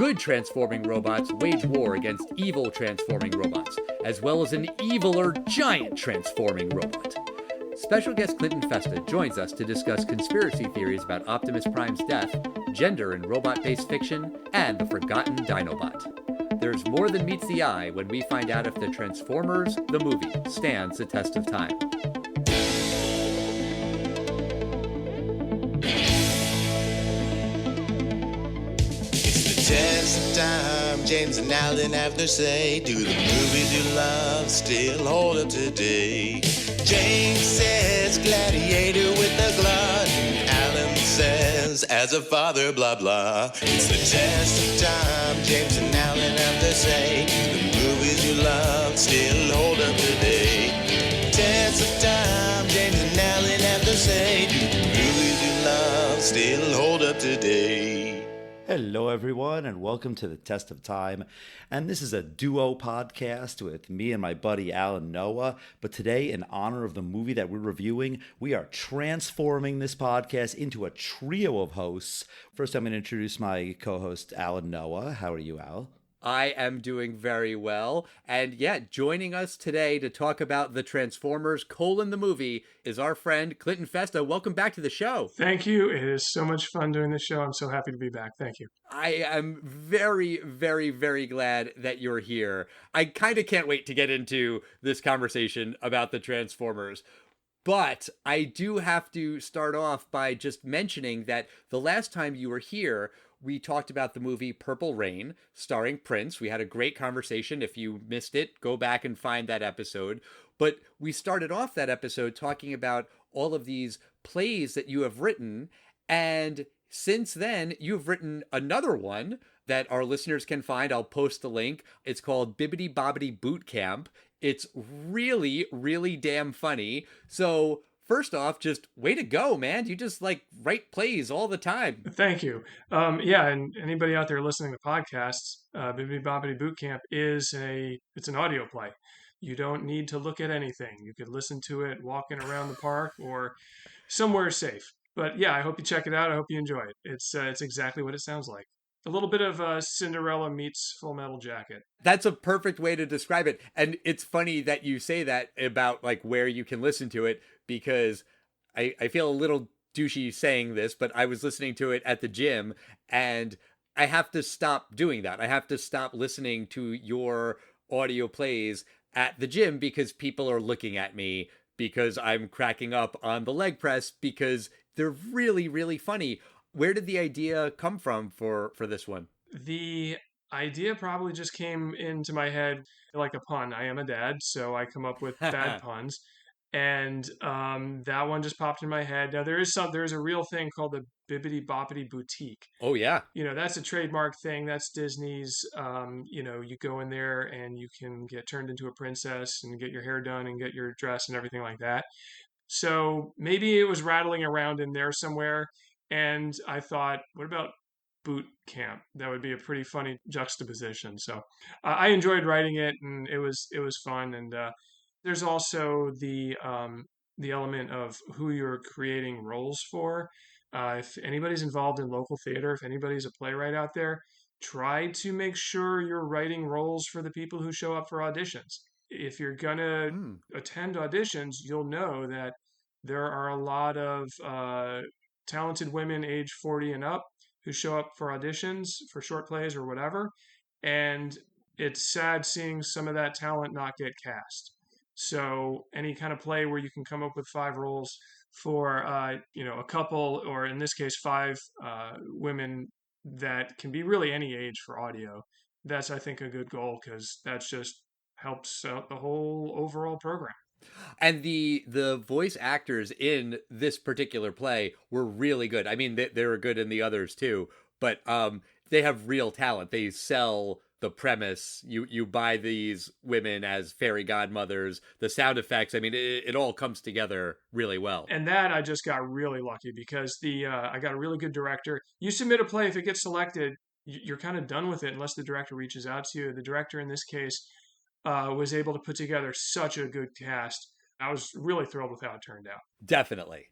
good transforming robots wage war against evil transforming robots, as well as an eviler giant transforming robot. Special guest Clinton Festa joins us to discuss conspiracy theories about Optimus Prime's death, gender in robot-based fiction, and the forgotten Dinobot. There's more than meets the eye when we find out if the Transformers, the movie, stands the test of time. Test of time, James and Alan have their say. Do the movies you love still hold up today? James says gladiator with a glutton. Alan says as a father, blah blah. It's the test of time, James and Alan have their say. Do the movies you love still hold up today? Test of time, James and Alan have their say. Do the movies you love still hold up today? Hello, everyone, and welcome to the Test of Time. And this is a duo podcast with me and my buddy Alan Noah. But today, in honor of the movie that we're reviewing, we are transforming this podcast into a trio of hosts. First, I'm going to introduce my co-host, Alan Noah. How are you, Al? I am doing very well. And yeah, joining us today to talk about the Transformers: the movie is our friend Clinton Festa. Welcome back to the show. Thank you. It is so much fun doing this show. I'm so happy to be back. Thank you. I am very, very, very glad that you're here. I kind of can't wait to get into this conversation about the Transformers. But I do have to start off by just mentioning that the last time you were here, we talked about the movie Purple Rain, starring Prince. We had a great conversation. If you missed it, go back and find that episode. But we started off that episode talking about all of these plays that you have written. And since then, you've written another one that our listeners can find. I'll post the link. It's called Bibbidi Bobbidi Boot Camp. It's really, really damn funny. So first off, just way to go, man. You just write plays all the time. Thank you. Yeah, and anybody out there listening to podcasts, Bibbidi Bobbidi Boot Camp it's an audio play. You don't need to look at anything. You could listen to it walking around the park or somewhere safe. But yeah, I hope you check it out. I hope you enjoy it. It's exactly what it sounds like. A little bit of Cinderella meets Full Metal Jacket. That's a perfect way to describe it. And it's funny that you say that about where you can listen to it, because I feel a little douchey saying this, but I was listening to it at the gym and I have to stop doing that. I have to stop listening to your audio plays at the gym because people are looking at me because I'm cracking up on the leg press because they're really, really funny. Where did the idea come from for this one? The idea probably just came into my head like a pun. I am a dad, so I come up with bad puns. And that one just popped in my head. Now, there's a real thing called the Bibbidi Bobbidi Boutique. Oh, yeah. That's a trademark thing. That's Disney's. You go in there and you can get turned into a princess and get your hair done and get your dress and everything like that. So maybe it was rattling around in there somewhere. And I thought, what about boot camp? That would be a pretty funny juxtaposition. So I enjoyed writing it, and it was fun. And there's also the element of who you're creating roles for. If anybody's involved in local theater, if anybody's a playwright out there, try to make sure you're writing roles for the people who show up for auditions. If you're gonna attend auditions, you'll know that there are a lot of talented women age 40 and up who show up for auditions for short plays or whatever. And it's sad seeing some of that talent not get cast. So any kind of play where you can come up with 5 roles for, a couple, or in this case, 5 women that can be really any age for audio. That's, I think, a good goal because that just helps out the whole overall program. And the voice actors in this particular play were really good. I mean, they were good in the others too, but they have real talent. They sell the premise. You buy these women as fairy godmothers, the sound effects. I mean, it all comes together really well. And that I just got really lucky because I got a really good director. You submit a play, if it gets selected, you're kind of done with it unless the director reaches out to you. The director in this case was able to put together such a good cast. I was really thrilled with how it turned out. Definitely.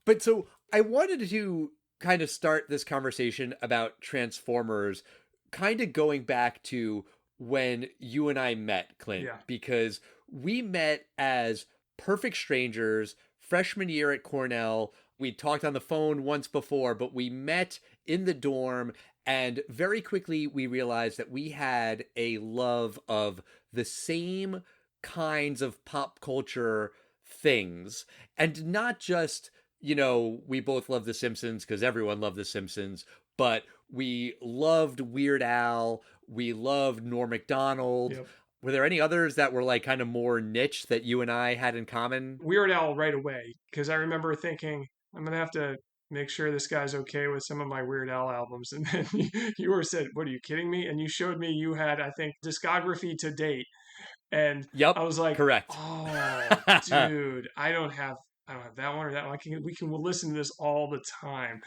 But so I wanted to kind of start this conversation about Transformers kind of going back to when you and I met, Clint, Yeah. because we met as perfect strangers freshman year at Cornell. We talked on the phone once before, but we met in the dorm, and very quickly we realized that we had a love of the same kinds of pop culture things, and not just, we both love The Simpsons because everyone loved The Simpsons, but we loved Weird Al, we loved Norm Macdonald. Yep. Were there any others that were like kind of more niche that you and I had in common? Weird Al right away, because I remember thinking, I'm going to have to make sure this guy's okay with some of my Weird Al albums. And then you were said, what, are you kidding me? And you showed me you had, I think, discography to date. And Yep, I was like, correct. oh, dude, I don't have that one or that one. We'll listen to this all the time.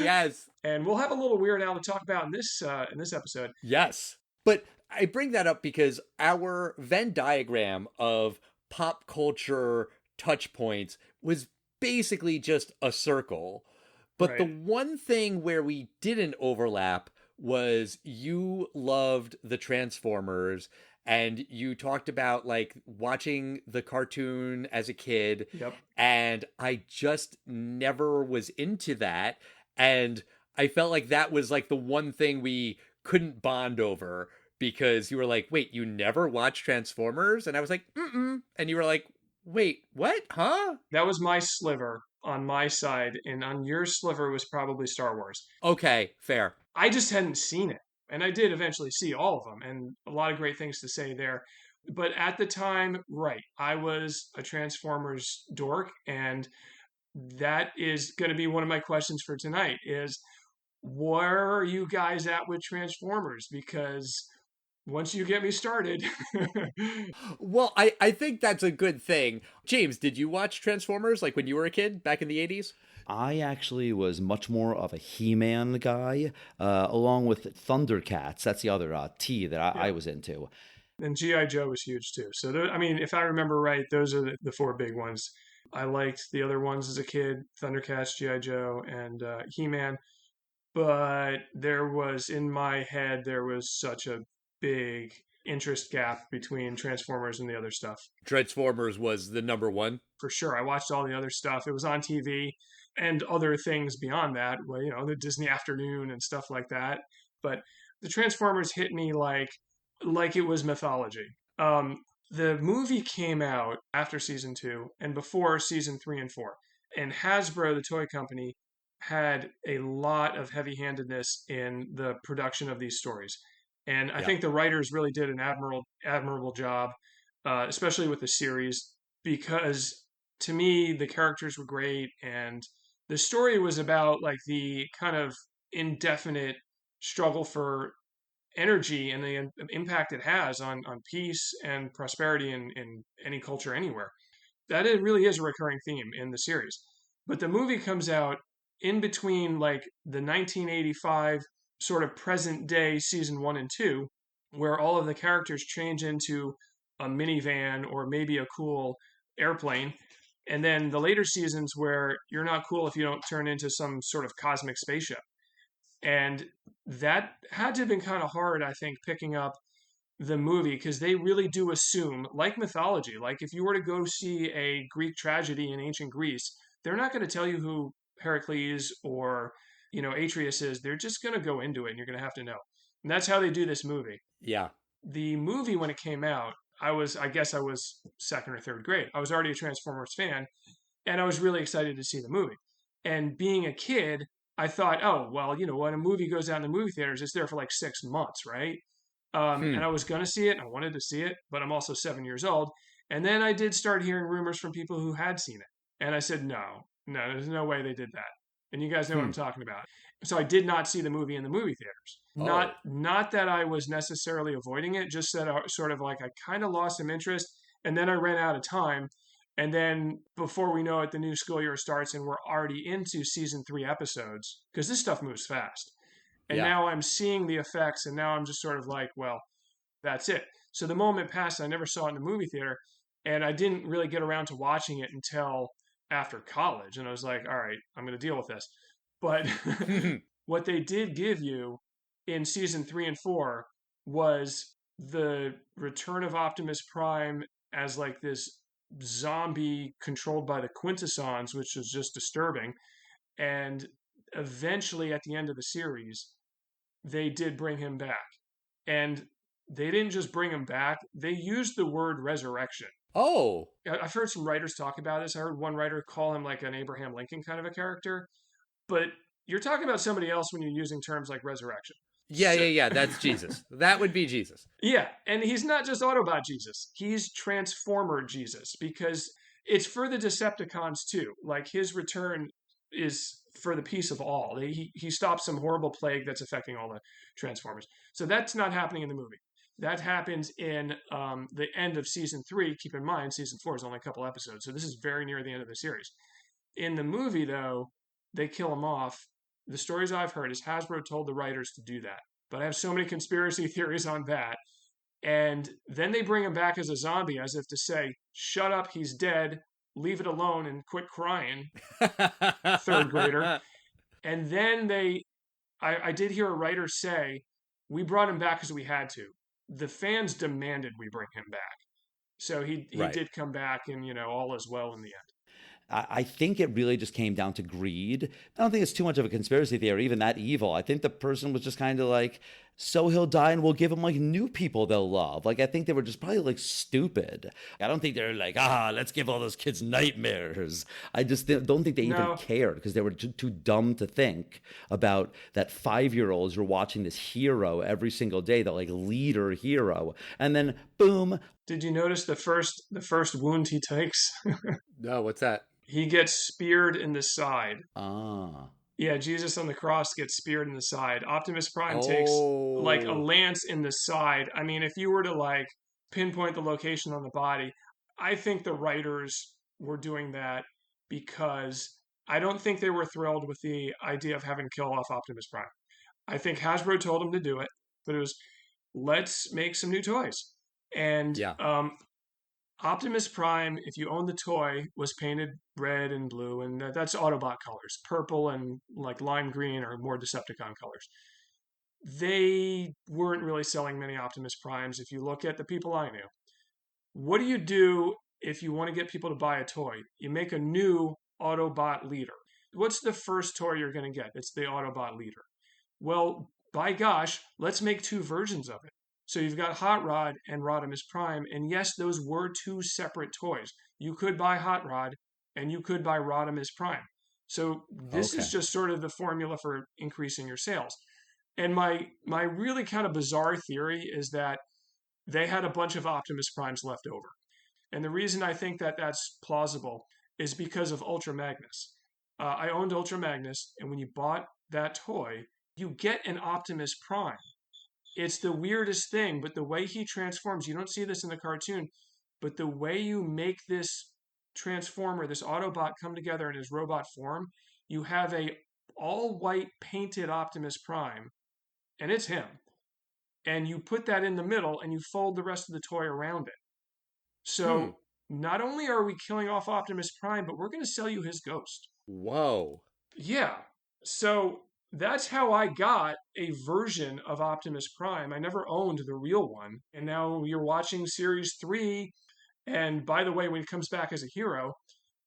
Yes. And we'll have a little Weird Al to talk about in this episode. Yes. But I bring that up because our Venn diagram of pop culture touch points was basically just a circle. But the Right. one thing where we didn't overlap was you loved the Transformers, and you talked about like watching the cartoon as a kid, Yep. and I just never was into that. And I felt like that was like the one thing we couldn't bond over, because you were like, wait, you never watched Transformers? And I was like, mm-mm. And you were like, wait, what? Huh? That was my sliver on my side, and on your sliver was probably Star Wars. Okay, fair. I just hadn't seen it. And I did eventually see all of them, and a lot of great things to say there. But at the time, right, I was a Transformers dork, and that is going to be one of my questions for tonight is where are you guys at with Transformers? Because once you get me started, Well, I think that's a good thing. James, did you watch Transformers like when you were a kid back in the 80s? I actually was much more of a He-Man guy, along with Thundercats. That's the other T that I was into. and G.I. Joe was huge too. So, I mean, if I remember right, those are the four big ones. I liked the other ones as a kid, Thundercats, G.I. Joe, and He-Man. But in my head, there was such a big interest gap between Transformers and the other stuff. Transformers was the number one. For sure. I watched all the other stuff. It was on TV and other things beyond that, well, the Disney Afternoon and stuff like that. But the Transformers hit me like it was mythology. The movie came out after season 2 and before season 3 and 4. And Hasbro, the toy company, had a lot of heavy-handedness in the production of these stories. And I think the writers really did an admirable job, especially with the series, because to me, the characters were great. And the story was about like the kind of indefinite struggle for energy and the impact it has on peace and prosperity in any culture anywhere. That it really is a recurring theme in the series. But the movie comes out in between like the 1985 sort of present day season 1 and 2, where all of the characters change into a minivan or maybe a cool airplane. And then the later seasons where you're not cool if you don't turn into some sort of cosmic spaceship. And that had to have been kind of hard, I think, picking up the movie, because they really do assume, like mythology, like if you were to go see a Greek tragedy in ancient Greece, they're not going to tell you who Heracles or, Atreus is. They're just going to go into it and you're going to have to know. And that's how they do this movie. Yeah. The movie, when it came out, I guess I was second or third grade. I was already a Transformers fan, and I was really excited to see the movie. And being a kid, I thought, oh, well, when a movie goes out in the movie theaters, it's there for like 6 months, right? And I was going to see it, and I wanted to see it, but I'm also 7 years old. And then I did start hearing rumors from people who had seen it. And I said, no, there's no way they did that. And you guys know what I'm talking about. So I did not see the movie in the movie theaters. Oh. Not that I was necessarily avoiding it, just that I sort of like I kind of lost some interest, and then I ran out of time. And then before we know it, the new school year starts, and we're already into season 3 episodes, because this stuff moves fast. And now I'm seeing the effects, and now I'm just sort of like, well, that's it. So the moment passed, I never saw it in the movie theater, and I didn't really get around to watching it until after college. And I was like, all right, I'm going to deal with this. But what they did give you in season 3 and 4 was the return of Optimus Prime as like this zombie controlled by the quintessons, which was just disturbing. And eventually, at the end of the series, they did bring him back. And they didn't just bring him back, they used the word resurrection. Oh, I've heard some writers talk about this. I heard one writer call him like an Abraham Lincoln kind of a character, but you're talking about somebody else when you're using terms like resurrection. yeah. That's Jesus. That would be Jesus. Yeah, and he's not just Autobot Jesus. He's Transformer Jesus because it's for the Decepticons too. Like his return is for the peace of all. He stops some horrible plague that's affecting all the Transformers. So that's not happening in the movie. That happens in the end of season 3. Keep in mind, season 4 is only a couple episodes, so this is very near the end of the series. In the movie, though, they kill him off. The stories I've heard is Hasbro told the writers to do that. But I have so many conspiracy theories on that. And then they bring him back as a zombie, as if to say, shut up, he's dead, leave it alone and quit crying, third grader. And then I did hear a writer say, we brought him back because we had to. The fans demanded we bring him back. So he Right. did come back, and, all is well in the end. I think it really just came down to greed. I don't think it's too much of a conspiracy theory, even that evil. I think the person was just kind of like, so he'll die and we'll give him like new people they'll love. Like, I think they were just probably like stupid. I don't think they're like, let's give all those kids nightmares. I just don't think they even cared because they were too dumb to think about that 5-year-olds are watching this hero every single day, that like leader hero. And then boom. Did you notice the first wound he takes? No, what's that? He gets speared in the side. Ah. Yeah, Jesus on the cross gets speared in the side. Optimus Prime takes like a lance in the side. I mean, if you were to like pinpoint the location on the body, I think the writers were doing that because I don't think they were thrilled with the idea of having to kill off Optimus Prime. I think Hasbro told them to do it, but it was, let's make some new toys. And Yeah. Optimus Prime, if you own the toy, was painted red and blue, and that's Autobot colors. Purple and like lime green are more Decepticon colors. They weren't really selling many Optimus Primes. If you look at the people I knew, what do you do if you want to get people to buy a toy? You make a new Autobot leader. What's the first toy you're going to get? It's the Autobot leader. Well, by gosh, let's make 2 versions of it. So you've got Hot Rod and Rodimus Prime, and yes, those were 2 separate toys. You could buy Hot Rod, and you could buy Rodimus Prime. So this is just sort of the formula for increasing your sales. And my really kind of bizarre theory is that they had a bunch of Optimus Primes left over. And the reason I think that that's plausible is because of Ultra Magnus. I owned Ultra Magnus, and when you bought that toy, you get an Optimus Prime. It's the weirdest thing, but the way he transforms, you don't see this in the cartoon, but the way you make this Transformer, this Autobot come together in his robot form, you have a all-white painted Optimus Prime, and it's him. And you put that in the middle, and you fold the rest of the toy around it. So not only are we killing off Optimus Prime, but we're going to sell you his ghost. Whoa. Yeah. So that's how I got a version of Optimus Prime. I never owned the real one. And now you're watching Series 3. And by the way, when he comes back as a hero,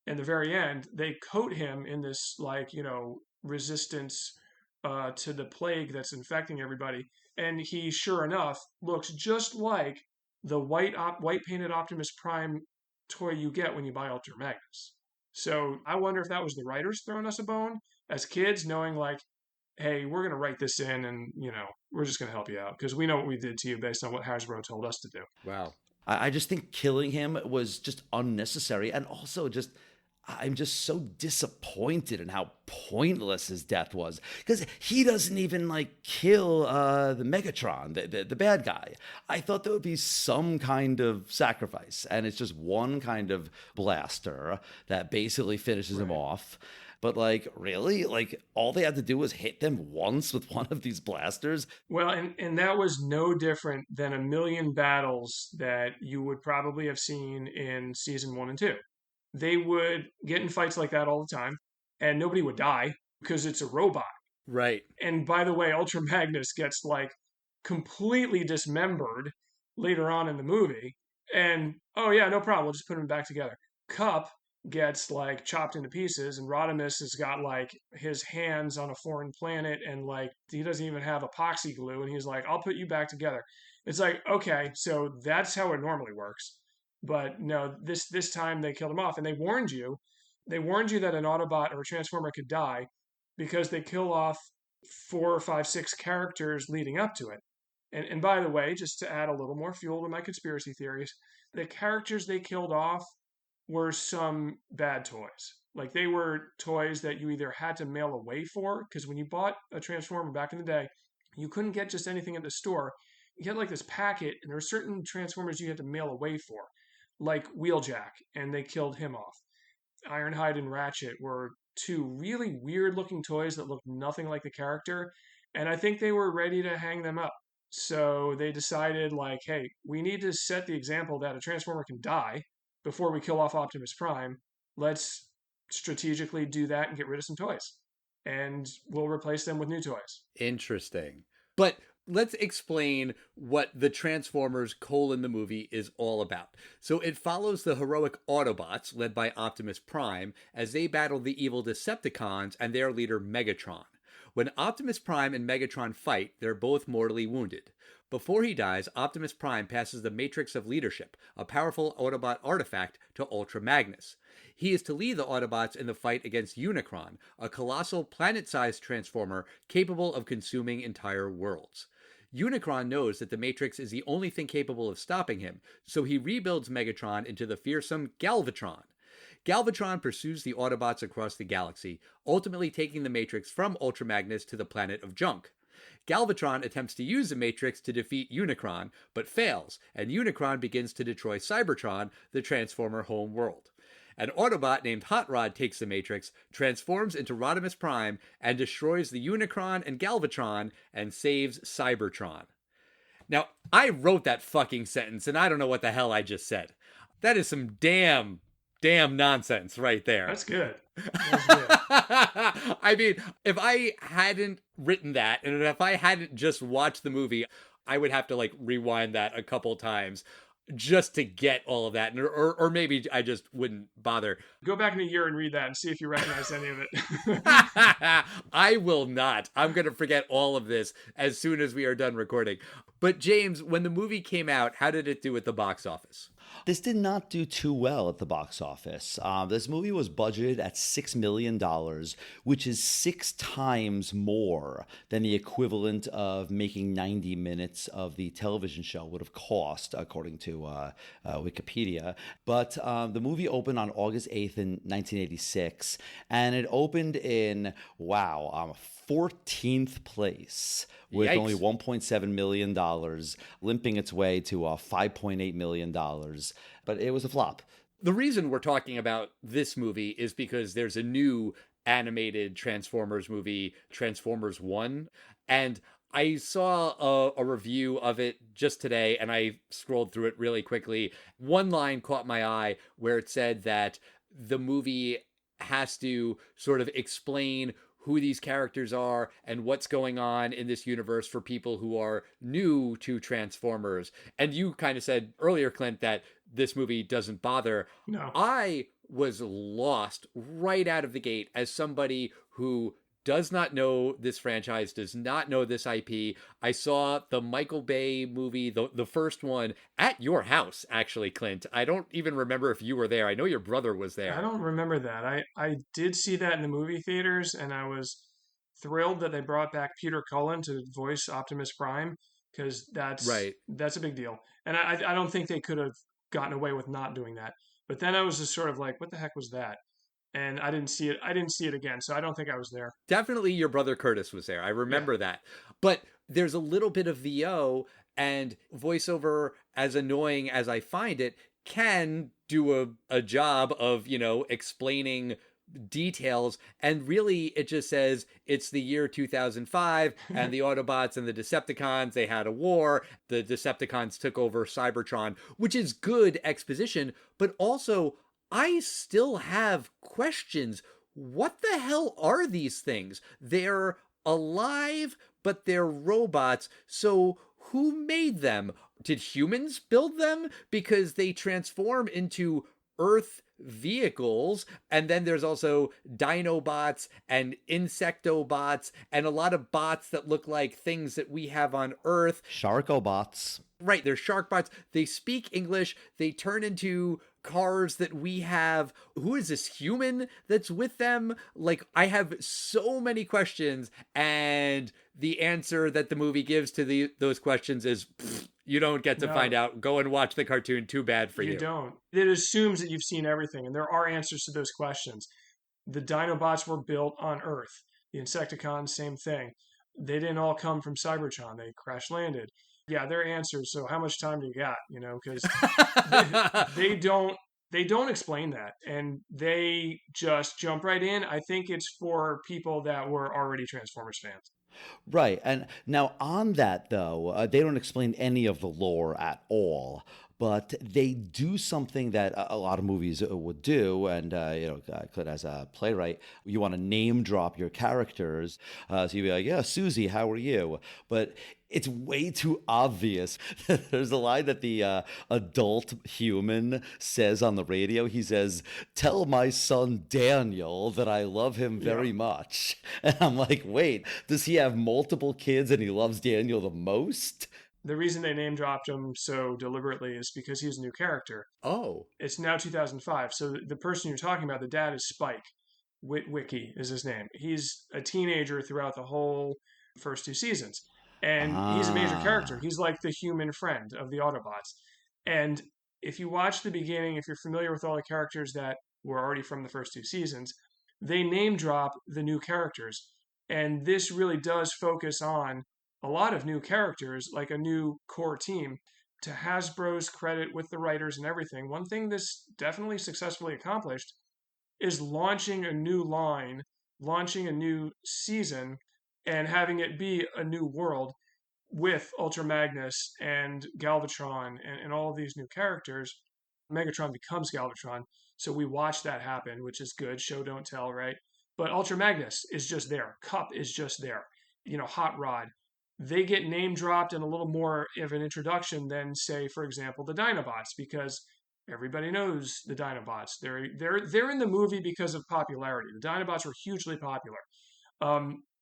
in the very end, they coat him in this, like, resistance to the plague that's infecting everybody. And he, sure enough, looks just like the white painted Optimus Prime toy you get when you buy Ultra Magnus. So I wonder if that was the writers throwing us a bone as kids, knowing like, hey, we're going to write this in and, we're just going to help you out because we know what we did to you based on what Hasbro told us to do. Wow. I just think killing him was just unnecessary. And also I'm just so disappointed in how pointless his death was because he doesn't even like kill the Megatron, the bad guy. I thought there would be some kind of sacrifice, and it's just one kind of blaster that basically finishes him off. But like, really? Like, all they had to do was hit them once with one of these blasters? Well, and that was no different than a million battles that you would probably have seen in season 1 and 2. They would get in fights like that all the time, and nobody would die because it's a robot. Right. And by the way, Ultra Magnus gets like completely dismembered later on in the movie. And oh yeah, no problem. We'll just put him back together. Cup gets like chopped into pieces, and Rodimus has got like his hands on a foreign planet, and like he doesn't even have epoxy glue, and he's like, "I'll put you back together." It's like, okay, so that's how it normally works. But no, this time they killed him off, and they warned you. They warned you that an Autobot or a Transformer could die because they kill off four or five, six characters leading up to it. And by the way, just to add a little more fuel to my conspiracy theories, the characters they killed off were some bad toys. Like they were toys that you either had to mail away for, because when you bought a Transformer back in the day, you couldn't get just anything at the store. You had like this packet, and there were certain Transformers you had to mail away for, like Wheeljack, and they killed him off. Ironhide and Ratchet were two really weird looking toys that looked nothing like the character, and I think they were ready to hang them up. So they decided, like, hey, we need to set the example that a Transformer can die before we kill off Optimus Prime. Let's strategically do that and get rid of some toys. And we'll replace them with new toys. Interesting. But let's explain what the Transformers: the movie is all about. So it follows the heroic Autobots, led by Optimus Prime, as they battle the evil Decepticons and their leader Megatron. When Optimus Prime and Megatron fight, they're both mortally wounded. Before he dies, Optimus Prime passes the Matrix of Leadership, a powerful Autobot artifact, to Ultra Magnus. He is to lead the Autobots in the fight against Unicron, a colossal planet-sized transformer capable of consuming entire worlds. Unicron knows that the Matrix is the only thing capable of stopping him, so he rebuilds Megatron into the fearsome Galvatron. Galvatron pursues the Autobots across the galaxy, ultimately taking the Matrix from Ultra Magnus to the planet of Junk. Galvatron attempts to use the Matrix to defeat Unicron, but fails, and Unicron begins to destroy Cybertron, the Transformer home world. An Autobot named Hot Rod takes the Matrix, transforms into Rodimus Prime, and destroys the Unicron and Galvatron, and saves Cybertron. Now, I wrote that fucking sentence, and I don't know what the hell I just said. That is some damn nonsense right there. That's good. That's good. I mean, if I hadn't written that, and if I hadn't just watched the movie, I would have to like rewind that a couple times just to get all of that, or maybe I just wouldn't bother. Go back in a year and read that and see if you recognize any of it. I will not. I'm going to forget all of this as soon as we are done recording. But James, when the movie came out, how did it do at the box office? This did not do too well at the box office. This movie was budgeted at $6 million, which is 6 times more than the equivalent of making 90 minutes of the television show would have cost, according to Wikipedia. But the movie opened on August 8th in 1986, and it opened in, 14th place with Yikes. only $1.7 million, limping its way to $5.8 million. But it was a flop. The reason we're talking about this movie is because there's a new animated Transformers movie, Transformers 1. And I saw a review of it just today, and I scrolled through it really quickly. One line caught my eye where it said that the movie has to sort of explain who these characters are and what's going on in this universe for people who are new to Transformers. And you kind of said earlier, Clint, that this movie doesn't bother. No. I was lost right out of the gate as somebody who does not know this franchise, does not know this IP. I saw the Michael Bay movie, the first one, at your house, actually, Clint. I don't even remember if you were there. I know your brother was there. I don't remember that. I did see that in the movie theaters, and I was thrilled that they brought back Peter Cullen to voice Optimus Prime, because that's a big deal. And I don't think they could have gotten away with not doing that. But then I was just sort of like, what the heck was that? And I didn't see it again, so I don't think I was there. Definitely your brother Curtis was there. I remember that. But there's a little bit of VO, and voiceover, as annoying as I find it, can do a job of, explaining details. And really, it just says it's the year 2005, and the Autobots and the Decepticons, they had a war. The Decepticons took over Cybertron, which is good exposition, but also I still have questions. What the hell are these things? They're alive, but they're robots. So who made them? Did humans build them? Because they transform into Earth vehicles, and then there's also Dinobots and Insectobots and a lot of bots that look like things that we have on Earth. Sharkobots. Right, they're shark bots. They speak English. They turn into cars that we have. Who is this human that's with them? Like, I have so many questions, and the answer that the movie gives to those questions is you don't get to find out. Go and watch the cartoon. Too bad for you. You don't. It assumes that you've seen everything, and there are answers to those questions. The Dinobots were built on Earth. The Insecticons, same thing. They didn't all come from Cybertron. They crash landed. Yeah, they're answers. So how much time do you got? Because they don't explain that, and they just jump right in. I think it's for people that were already Transformers fans. Right. And now on that, though, they don't explain any of the lore at all. But they do something that a lot of movies would do. And, Clint, as a playwright, you want to name drop your characters. So you'd be like, yeah, Susie, how are you? But it's way too obvious. There's a line that the adult human says on the radio. He says, "Tell my son Daniel that I love him very much." And I'm like, wait, does he have multiple kids and he loves Daniel the most? The reason they name dropped him so deliberately is because he's a new character. Oh. It's now 2005. So the person you're talking about, the dad, is Spike. Witwicky is his name. He's a teenager throughout the whole first two seasons. And he's a major character. He's like the human friend of the Autobots. And if you watch the beginning, if you're familiar with all the characters that were already from the first two seasons, they name drop the new characters. And this really does focus on a lot of new characters, like a new core team. To Hasbro's credit with the writers and everything, one thing this definitely successfully accomplished is launching a new line, launching a new season, and having it be a new world with Ultra Magnus and Galvatron and all of these new characters. Megatron becomes Galvatron, so we watch that happen, which is good. Show don't tell, right? But Ultra Magnus is just there. Cup is just there. Hot Rod. They get name dropped in a little more of an introduction than, say, for example, the Dinobots, because everybody knows the Dinobots. They're in the movie because of popularity. The Dinobots were hugely popular.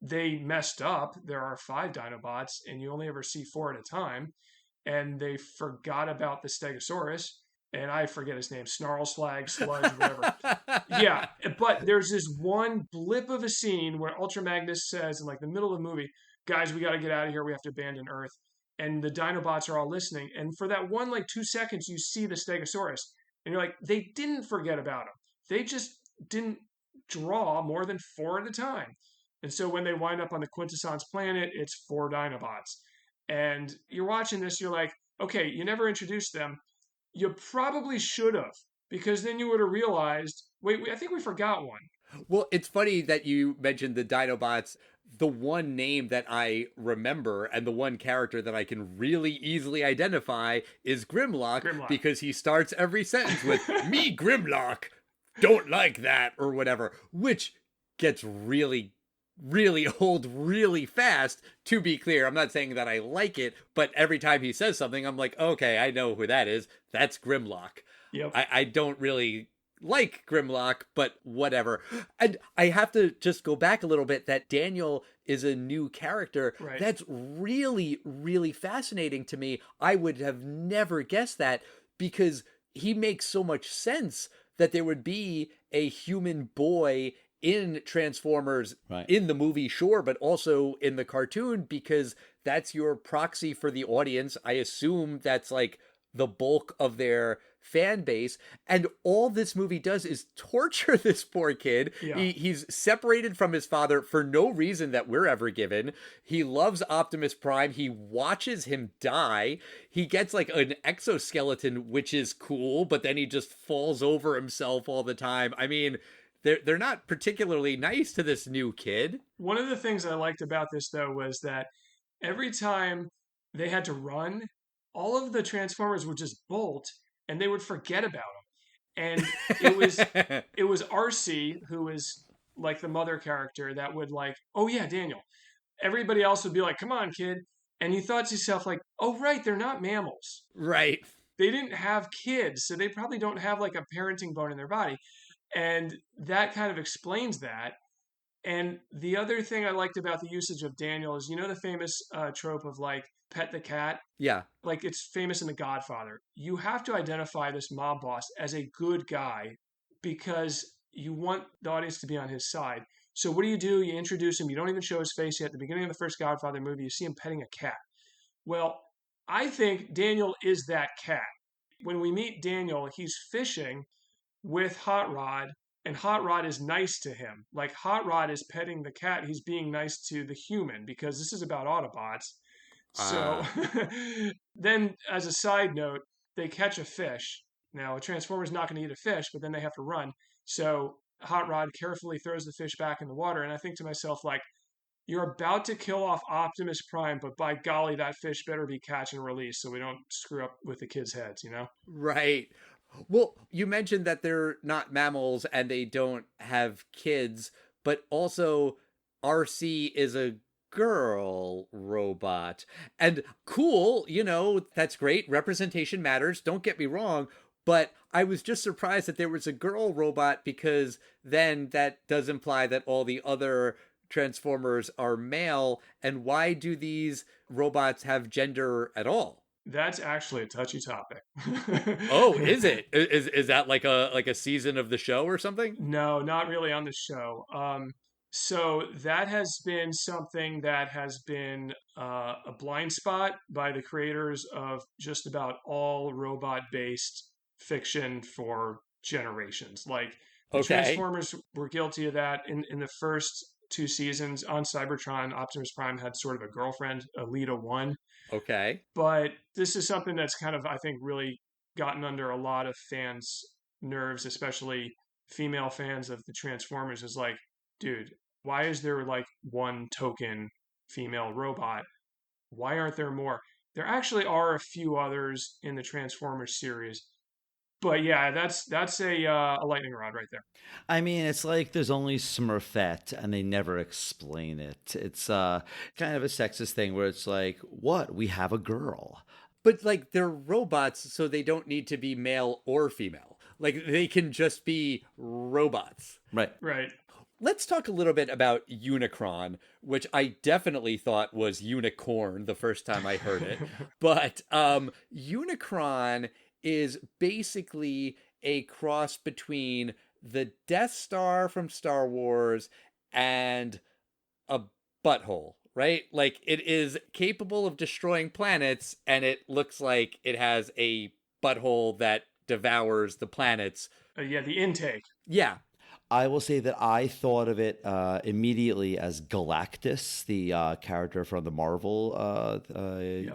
They messed up. There are 5 Dinobots, and you only ever see 4 at a time. And they forgot about the Stegosaurus, and I forget his name, Snarl, Slag, Sludge, whatever. Yeah, but there's this one blip of a scene where Ultra Magnus says, in like the middle of the movie, "Guys, we got to get out of here. We have to abandon Earth." And the Dinobots are all listening. And for that one, 2 seconds, you see the Stegosaurus. And you're like, they didn't forget about him. They just didn't draw more than 4 at a time. And so when they wind up on the Quintessence planet, it's 4 Dinobots. And you're watching this, you're like, okay, you never introduced them. You probably should have, because then you would have realized, wait, I think we forgot one. Well, it's funny that you mentioned the Dinobots. The one name that I remember and the one character that I can really easily identify is Grimlock. Because he starts every sentence with, "Me, Grimlock, don't like that," or whatever, which gets really old really fast. To be clear, I'm not saying that I like it, but every time he says something, I'm like, okay, I know who that is. That's Grimlock. Yep. I don't really like Grimlock, but whatever. And I have to just go back a little bit that Daniel is a new character. Right. That's really, really fascinating to me. I would have never guessed that, because he makes so much sense that there would be a human boy in Transformers, right, in the movie, sure, but also in the cartoon, because that's your proxy for the audience. I assume that's like the bulk of their fan base. And all this movie does is torture this poor kid. Yeah. He's separated from his father for no reason that we're ever given. He loves Optimus Prime. He watches him die. He gets like an exoskeleton, which is cool, but then he just falls over himself all the time. I mean, they're not particularly nice to this new kid. One of the things I liked about this, though, was that every time they had to run, all of the Transformers would just bolt, and they would forget about him. And it was RC, who was like the mother character, that would like, "Oh yeah, Daniel, everybody else would be like, come on, kid. And you thought to yourself, like, oh, right, they're not mammals. Right. They didn't have kids, so they probably don't have like a parenting bone in their body. And that kind of explains that. And the other thing I liked about the usage of Daniel is, the famous trope of like pet the cat? Yeah. Like it's famous in The Godfather. You have to identify this mob boss as a good guy because you want the audience to be on his side. So what do? You introduce him. You don't even show his face yet. At the beginning of the first Godfather movie, you see him petting a cat. Well, I think Daniel is that cat. When we meet Daniel, he's fishing with Hot Rod, and Hot Rod is nice to him. Like Hot Rod is petting the cat, he's being nice to the human because this is about Autobots. So then, as a side note, they catch a fish. Now, a Transformer's not going to eat a fish, but then they have to run. So Hot Rod carefully throws the fish back in the water, and I think to myself, like, you're about to kill off Optimus Prime, but by golly, that fish better be catch and release so we don't screw up with the kids' heads, Right. Well, you mentioned that they're not mammals and they don't have kids, but also RC is a girl robot. And cool, that's great. Representation matters. Don't get me wrong. But I was just surprised that there was a girl robot because then that does imply that all the other Transformers are male. And why do these robots have gender at all? That's actually a touchy topic. Oh, is it? Is that like a season of the show or something? No, not really on the show. So that has been something that has been a blind spot by the creators of just about all robot-based fiction for generations. Like the Transformers were guilty of that in the first two seasons. On Cybertron, Optimus Prime had sort of a girlfriend, Alita 1. Okay. But this is something that's kind of, I think, really gotten under a lot of fans' nerves, especially female fans of the Transformers, is like, dude, why is there like one token female robot? Why aren't there more? There actually are a few others in the Transformers series. But yeah, that's a lightning rod right there. I mean, it's like there's only Smurfette, and they never explain it. It's kind of a sexist thing where it's like, what? We have a girl. But like they're robots, so they don't need to be male or female. Like they can just be robots. Right. Right. Let's talk a little bit about Unicron, which I definitely thought was unicorn the first time I heard it. But Unicron is basically a cross between the Death Star from Star Wars and a butthole, right? Like it is capable of destroying planets, and it looks like it has a butthole that devours the planets. Yeah, the intake. Yeah. I will say that I thought of it immediately as Galactus, the character from the Marvel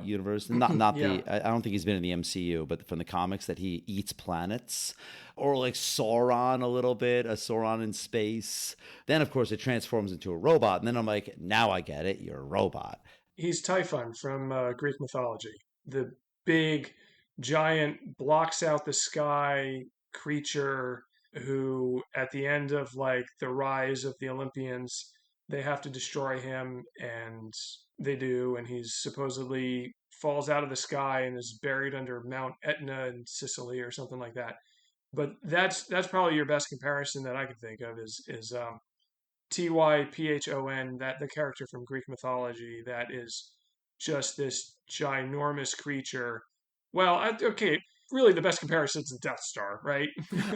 universe. Not Yeah. I don't think he's been in the MCU, but from the comics, that he eats planets. Or like Sauron a little bit, a Sauron in space. Then, of course, it transforms into a robot. And then I'm like, now I get it. You're a robot. He's Typhon from Greek mythology. The big, giant, blocks out the sky creature who, at the end of like the rise of the Olympians, they have to destroy him, and they do. And he's supposedly falls out of the sky and is buried under Mount Etna in Sicily or something like that. But that's probably your best comparison that I can think of is Typhon, that the character from Greek mythology that is just this ginormous creature. Well, okay, really the best comparison is the Death Star, right?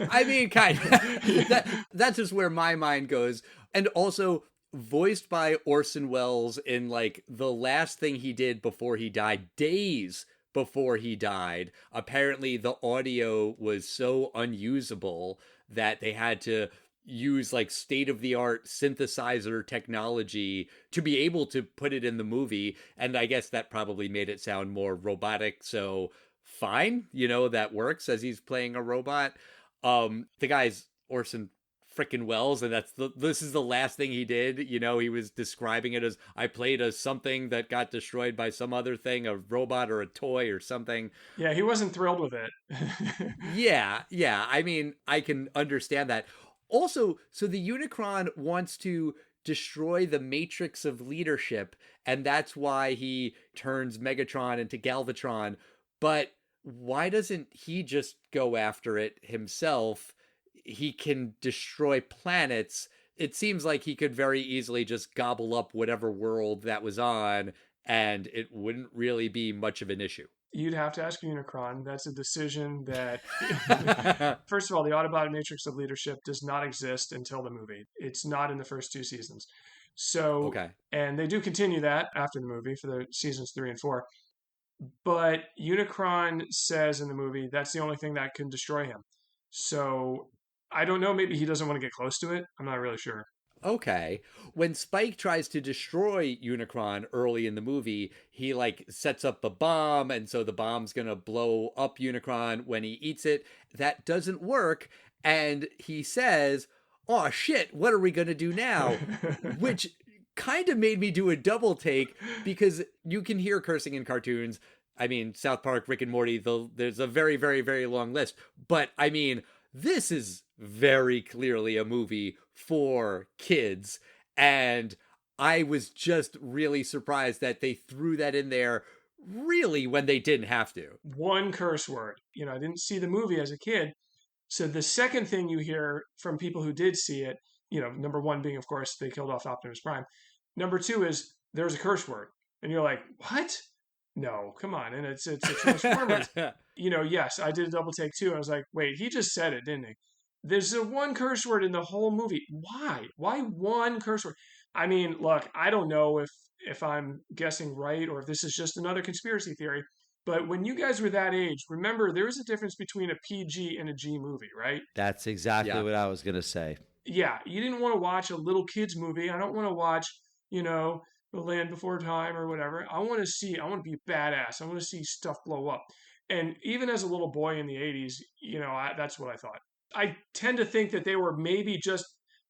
I mean, kind of. That's just where my mind goes. And also voiced by Orson Welles in like the last thing he did before he died, days before he died. Apparently the audio was so unusable that they had to use like state-of-the-art synthesizer technology to be able to put it in the movie. And I guess that probably made it sound more robotic. So fine, that works as he's playing a robot. The guy's Orson frickin' Welles, and this is the last thing he did. He was describing it as, I played as something that got destroyed by some other thing, a robot or a toy or something. Yeah, he wasn't thrilled with it. Yeah. I mean, I can understand that. Also, so the Unicron wants to destroy the matrix of leadership, and that's why he turns Megatron into Galvatron. But why doesn't he just go after it himself? He can destroy planets. It seems like he could very easily just gobble up whatever world that was on, and it wouldn't really be much of an issue. You'd have to ask Unicron. That's a decision that, first of all, the Autobot Matrix of Leadership does not exist until the movie. It's not in the first two seasons. So, Okay. and they do continue that after the movie for the seasons 3 and 4. But Unicron says in the movie that's the only thing that can destroy him. So I don't know. Maybe he doesn't want to get close to it. I'm not really sure. Okay. When Spike tries to destroy Unicron early in the movie, he like sets up a bomb, and so the bomb's gonna blow up Unicron when he eats it. That doesn't work, and he says, "Oh shit, what are we gonna do now?" Which kind of made me do a double take, because you can hear cursing in cartoons. I mean, South Park, Rick and Morty, there's a very, very, very long list. But I mean, this is very clearly a movie for kids. And I was just really surprised that they threw that in there really when they didn't have to. One curse word. I didn't see the movie as a kid. So the second thing you hear from people who did see it, number one being, of course, they killed off Optimus Prime. Number two is there's a curse word. And you're like, what? No, come on. And it's a Transformers. Yes, I did a double take too. I was like, wait, he just said it, didn't he? There's a one curse word in the whole movie. Why? Why one curse word? I mean, look, I don't know if I'm guessing right or if this is just another conspiracy theory. But when you guys were that age, remember there is a difference between a PG and a G movie, right? That's exactly what I was going to say. Yeah, you didn't want to watch a little kids movie. I don't want to watch, The Land Before Time or whatever. I want to be badass. I want to see stuff blow up. And even as a little boy in the 80s, that's what I thought. I tend to think that they were maybe just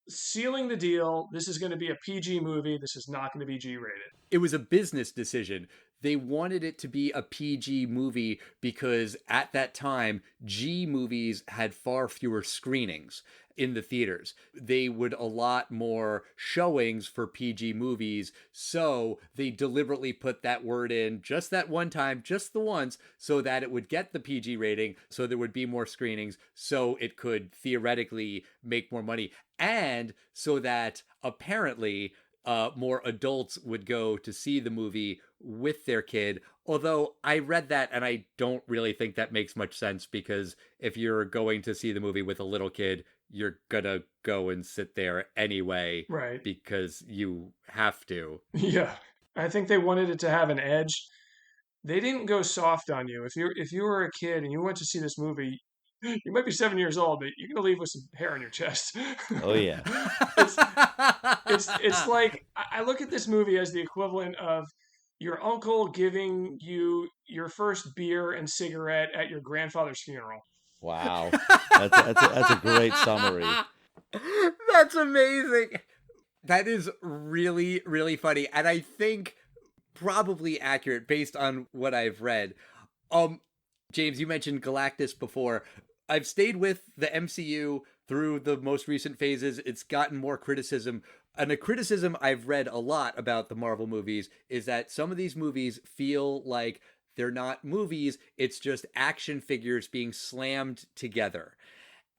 sealing the deal. This is going to be a PG movie. This is not going to be G rated. It was a business decision. They wanted it to be a PG movie because at that time, G movies had far fewer screenings in the theaters. They would allot more showings for PG movies, so they deliberately put that word in just that one time, just the once, so that it would get the PG rating, so there would be more screenings, so it could theoretically make more money, and so that apparently more adults would go to see the movie with their kid. Although I read that and I don't really think that makes much sense, because if you're going to see the movie with a little kid, you're gonna go and sit there anyway, right? Because you have to. Yeah, I think they wanted it to have an edge. They didn't go soft on you. If you were a kid and you went to see this movie, you might be 7 years old, but you're gonna leave with some hair on your chest. Oh yeah. It's like, I look at this movie as the equivalent of your uncle giving you your first beer and cigarette at your grandfather's funeral. Wow, that's a great summary. That's amazing. That is really, really funny, and I think probably accurate based on what I've read. James, you mentioned Galactus before. I've stayed with the MCU through the most recent phases. It's gotten more criticism. And a criticism I've read a lot about the Marvel movies is that some of these movies feel like they're not movies. It's just action figures being slammed together.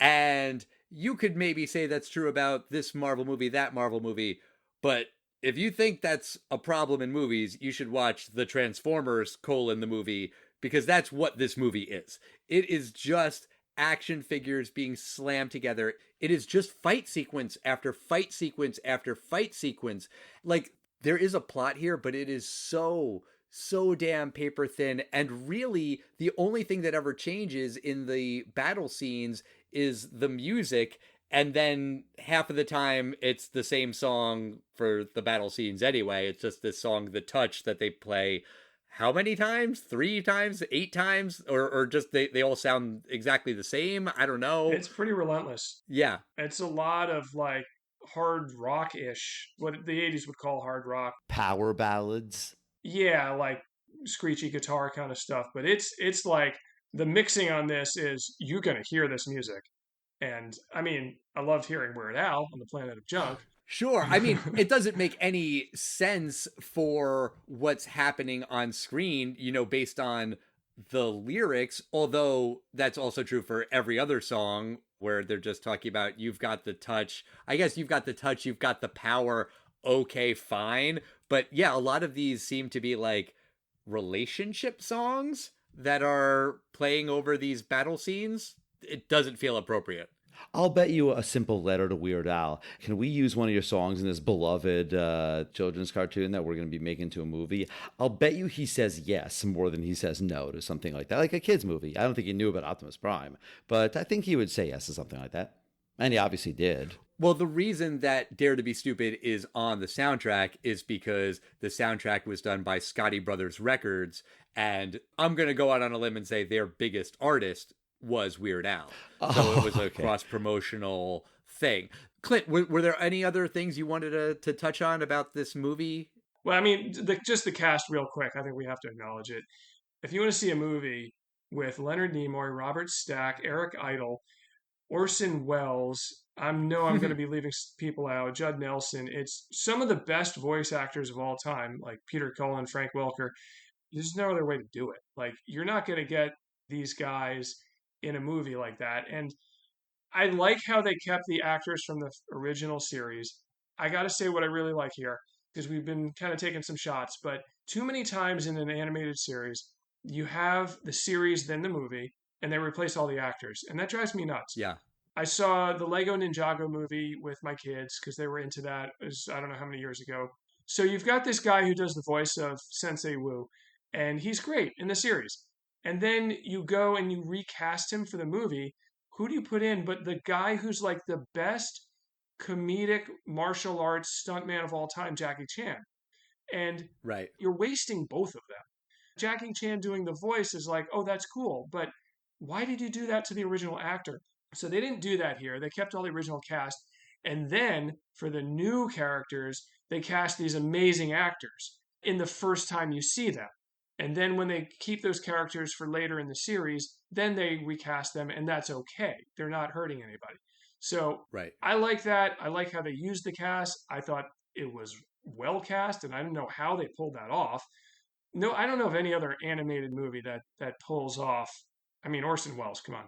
And you could maybe say that's true about this Marvel movie, that Marvel movie. But if you think that's a problem in movies, you should watch the Transformers : the movie, because that's what this movie is. It is just action figures being slammed together. It is just fight sequence after fight sequence after fight sequence. Like, there is a plot here, but it is so damn paper thin. And really, the only thing that ever changes in the battle scenes is the music. And then half of the time, it's the same song for the battle scenes anyway. It's just this song, The Touch, that they play how many times? 3 times? 8 times? Or just they all sound exactly the same? I don't know. It's pretty relentless. Yeah. It's a lot of like hard rock-ish, what the 80s would call hard rock. Power ballads. Yeah, like screechy guitar kind of stuff. But it's like the mixing on this is, you're going to hear this music. And I mean, I loved hearing Weird Al on the Planet of Junk. Sure. I mean, it doesn't make any sense for what's happening on screen, based on the lyrics, although that's also true for every other song where they're just talking about you've got the touch. I guess you've got the touch, you've got the power. Okay, fine. But yeah, a lot of these seem to be like relationship songs that are playing over these battle scenes. It doesn't feel appropriate. I'll bet you a simple letter to Weird Al. Can we use one of your songs in this beloved children's cartoon that we're going to be making into a movie? I'll bet you he says yes more than he says no to something like that, like a kid's movie. I don't think he knew about Optimus Prime, but I think he would say yes to something like that. And he obviously did. Well, the reason that Dare to Be Stupid is on the soundtrack is because the soundtrack was done by Scotty Brothers Records, and I'm going to go out on a limb and say their biggest artist was Weird Al. So it was a cross-promotional thing. Clint, were there any other things you wanted to touch on about this movie? Well, I mean, just the cast real quick. I think we have to acknowledge it. If you want to see a movie with Leonard Nimoy, Robert Stack, Eric Idle, Orson Welles, I'm going to be leaving people out, Judd Nelson. It's some of the best voice actors of all time, like Peter Cullen, Frank Welker. There's no other way to do it. Like, you're not going to get these guys in a movie like that. And I like how they kept the actors from the original series. I got to say what I really like here, because we've been kind of taking some shots, but too many times in an animated series, you have the series, then the movie, and they replace all the actors. And that drives me nuts. Yeah. I saw the Lego Ninjago movie with my kids because they were into that. It was, I don't know how many years ago. So you've got this guy who does the voice of Sensei Wu, and he's great in the series. And then you go and you recast him for the movie. Who do you put in but the guy who's like the best comedic martial arts stuntman of all time, Jackie Chan? And right, you're wasting both of them. Jackie Chan doing the voice is like, oh, that's cool, but why did you do that to the original actor? So they didn't do that here. They kept all the original cast. And then for the new characters, they cast these amazing actors in the first time you see them. And then when they keep those characters for later in the series, then they recast them, and that's okay. They're not hurting anybody. So right. I like that. I like how they used the cast. I thought it was well cast, and I don't know how they pulled that off. No, I don't know of any other animated movie that pulls off. I mean, Orson Welles, come on.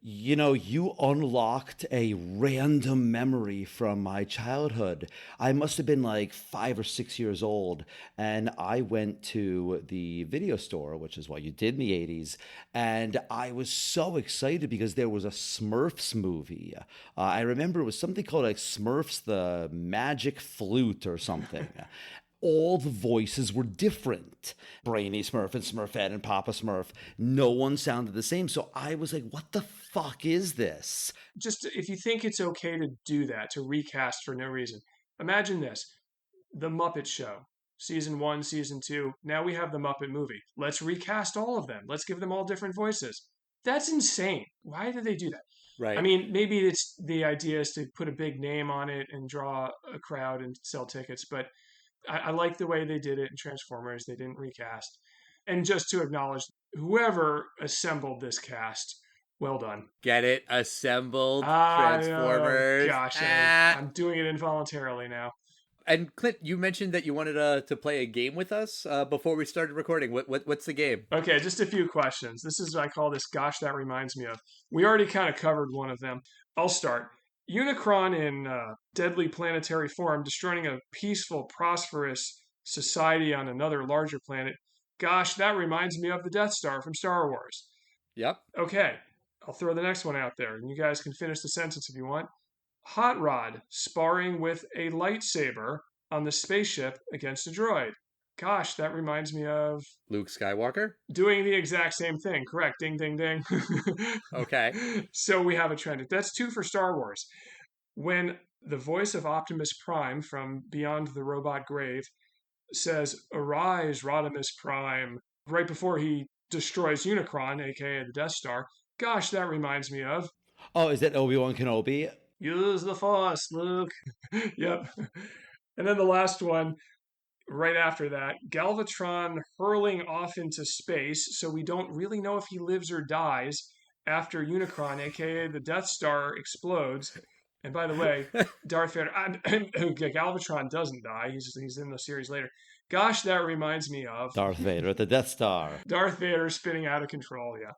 You know, you unlocked a random memory from my childhood. I must have been like 5 or 6 years old, and I went to the video store, which is what you did in the 80s, and I was so excited because there was a Smurfs movie. I remember it was something called like Smurfs the Magic Flute or something. All the voices were different. Brainy Smurf and Smurfette and Papa Smurf. No one sounded the same. So I was like, what the fuck is this? Just if you think it's okay to do that, to recast for no reason, imagine this. The Muppet Show, season 1, season 2. Now we have the Muppet movie. Let's recast all of them. Let's give them all different voices. That's insane. Why did they do that? Right. I mean, maybe it's the idea is to put a big name on it and draw a crowd and sell tickets, but I like the way they did it in Transformers. They didn't recast. And just to acknowledge whoever assembled this cast, well done. Get it? Assembled Transformers. Gosh, I'm doing it involuntarily now. And Clint, you mentioned that you wanted to play a game with us before we started recording. What's the game? Okay, just a few questions. This is what I call this, gosh, that reminds me of. We already kind of covered one of them. I'll start. Unicron in deadly planetary form, destroying a peaceful, prosperous society on another larger planet. Gosh, that reminds me of the Death Star from Star Wars. Yep. Okay, I'll throw the next one out there, and you guys can finish the sentence if you want. Hot Rod sparring with a lightsaber on the spaceship against a droid. Gosh, that reminds me of... Luke Skywalker? Doing the exact same thing. Correct. Ding, ding, ding. Okay. So we have a trend. That's 2 for Star Wars. When the voice of Optimus Prime from Beyond the Robot Grave says, "Arise, Rodimus Prime," right before he destroys Unicron, aka the Death Star. Gosh, that reminds me of... Oh, is that Obi-Wan Kenobi? Use the Force, Luke. Yep. And then the last one... Right after that, Galvatron hurling off into space, so we don't really know if he lives or dies after Unicron, aka the Death Star, explodes. And by the way, Darth Vader, Galvatron doesn't die. He's in the series later. Gosh, that reminds me of Darth Vader at the Death Star. Darth Vader spinning out of control. Yeah,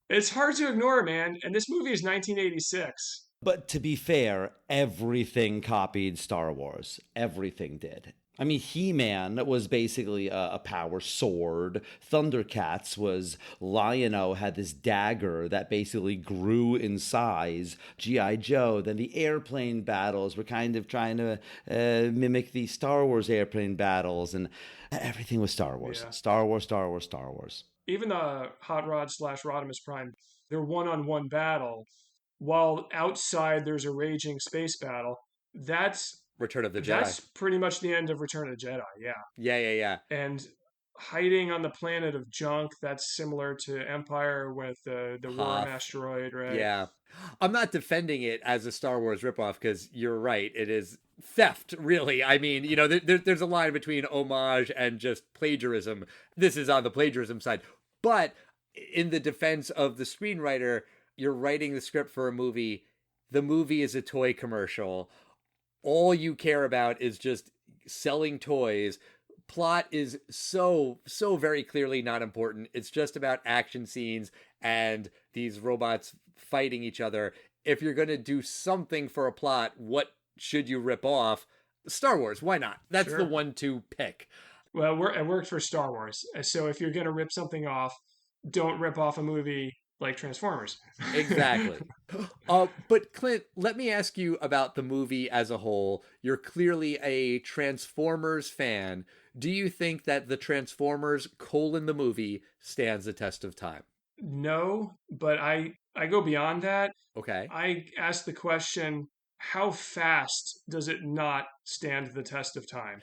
it's hard to ignore, man. And this movie is 1986. But to be fair, everything copied Star Wars. Everything did. I mean, He-Man was basically a power sword. Thundercats was Lion-O had this dagger that basically grew in size. G.I. Joe, then the airplane battles were kind of trying to mimic the Star Wars airplane battles, and everything was Star Wars. Yeah. Star Wars, Star Wars, Star Wars. Even the Hot Rod / Rodimus Prime, their one-on-one battle, while outside there's a raging space battle, that's Return of the Jedi. That's pretty much the end of Return of the Jedi, yeah. Yeah. And hiding on the planet of junk, that's similar to Empire with the Worm asteroid, right? Yeah. I'm not defending it as a Star Wars ripoff because you're right. It is theft, really. I mean, you know, there's a line between homage and just plagiarism. This is on the plagiarism side. But in the defense of the screenwriter, you're writing the script for a movie. The movie is a toy commercial. All you care about is just selling toys. Plot is so very clearly not important. It's just about action scenes and these robots fighting each other. If you're going to do something for a plot, what should you rip off? Star Wars, why not? That's Sure. the one to pick. Well, it worked for Star Wars. So if you're going to rip something off, don't rip off a movie like Transformers. Exactly. But Clint, let me ask you about the movie as a whole. You're clearly a Transformers fan. Do you think that the Transformers : the movie stands the test of time? No, but I go beyond that. Okay. I ask the question, how fast does it not stand the test of time?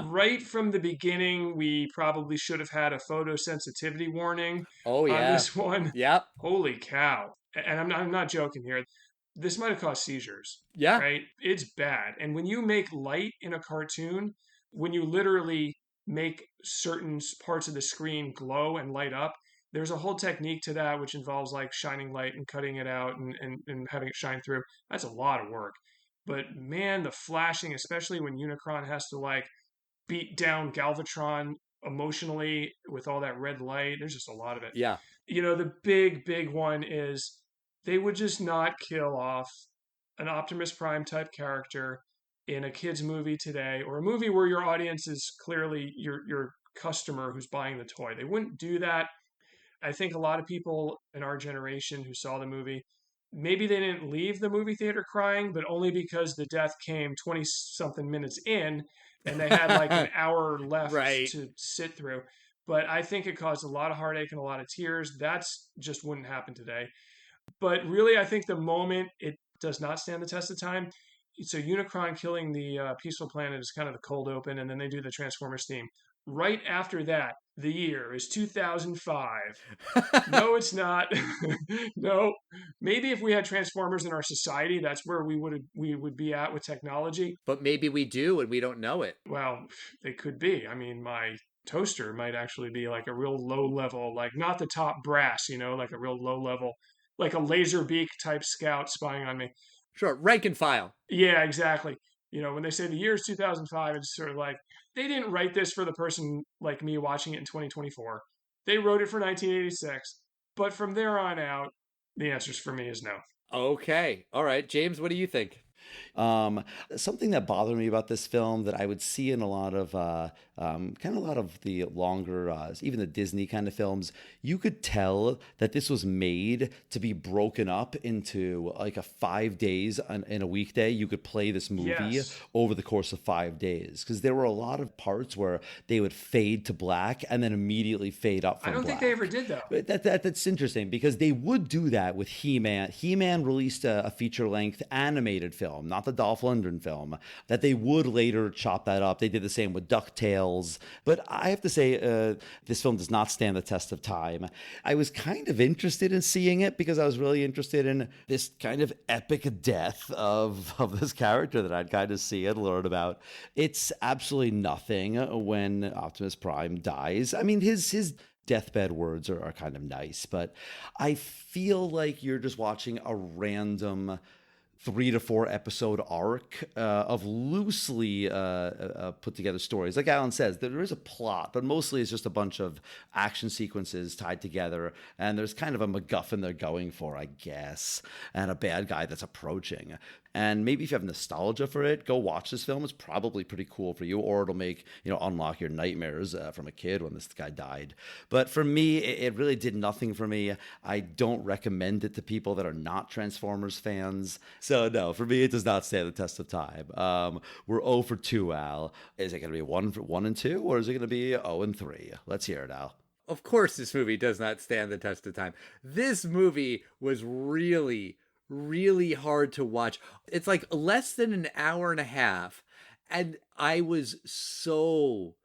Right from the beginning, we probably should have had a photosensitivity warning Oh, on yeah. this one. Yep. Holy cow. And I'm not joking here. This might have caused seizures. Yeah. Right? It's bad. And when you make light in a cartoon, when you literally make certain parts of the screen glow and light up, there's a whole technique to that, which involves like shining light and cutting it out and having it shine through. That's a lot of work. But man, the flashing, especially when Unicron has to like beat down Galvatron emotionally with all that red light, there's just a lot of it. Yeah. You know, the big one is they would just not kill off an Optimus Prime type character in a kid's movie today, or a movie where your audience is clearly your customer who's buying the toy. They wouldn't do that. I think a lot of people in our generation who saw the movie, maybe they didn't leave the movie theater crying, but only because the death came 20 something minutes in and they had like an hour left Right. to sit through. But I think it caused a lot of heartache and a lot of tears. That's just wouldn't happen today. But really, I think the moment it does not stand the test of time. So Unicron killing the Peaceful Planet is kind of the cold open, and then they do the Transformers theme. Right after that, the year is 2005. No, it's not. No, maybe if we had Transformers in our society, that's where we would be at with technology. But maybe we do and we don't know it. Well, they could be. I mean, my toaster might actually be like a real low level, like not the top brass, you know, like a real low level, like a laser beak type scout spying on me. Sure, rank and file. Yeah, exactly. You know, when they say the year is 2005, it's sort of like they didn't write this for the person like me watching it in 2024. They wrote it for 1986. But from there on out, the answers for me is no. Okay. All right. James, what do you think? Something that bothered me about this film that I would see in a lot of kind of a lot of the longer, even the Disney kind of films, you could tell that this was made to be broken up into like a 5 days in a weekday. You could play this movie Yes. over the course of 5 days because there were a lot of parts where they would fade to black and then immediately fade up from I don't black. think they ever did, though. But that's interesting because they would do that with He-Man. He-Man released a feature-length animated film, not the Dolph Lundgren film, that they would later chop that up. They did the same with DuckTales. But I have to say, this film does not stand the test of time. I was kind of interested in seeing it because I was really interested in this kind of epic death of this character that I'd kind of see and learn about. It's absolutely nothing when Optimus Prime dies. I mean, his deathbed words are kind of nice, but I feel like you're just watching a random 3 to 4 episode arc of loosely put together stories. Like Alan says, there is a plot, but mostly it's just a bunch of action sequences tied together, and there's kind of a MacGuffin they're going for, I guess, and a bad guy that's approaching. And maybe if you have nostalgia for it, go watch this film. It's probably pretty cool for you, or it'll make, unlock your nightmares from a kid when this guy died. But for me, it really did nothing for me. I don't recommend it to people that are not Transformers fans. So no, for me, it does not stand the test of time. We're 0 for 2, Al. Is it going to be 1 and 2, or is it going to be 0 and 3? Let's hear it, Al. Of course, this movie does not stand the test of time. This movie was really hard to watch. It's like less than an hour and a half, and I was so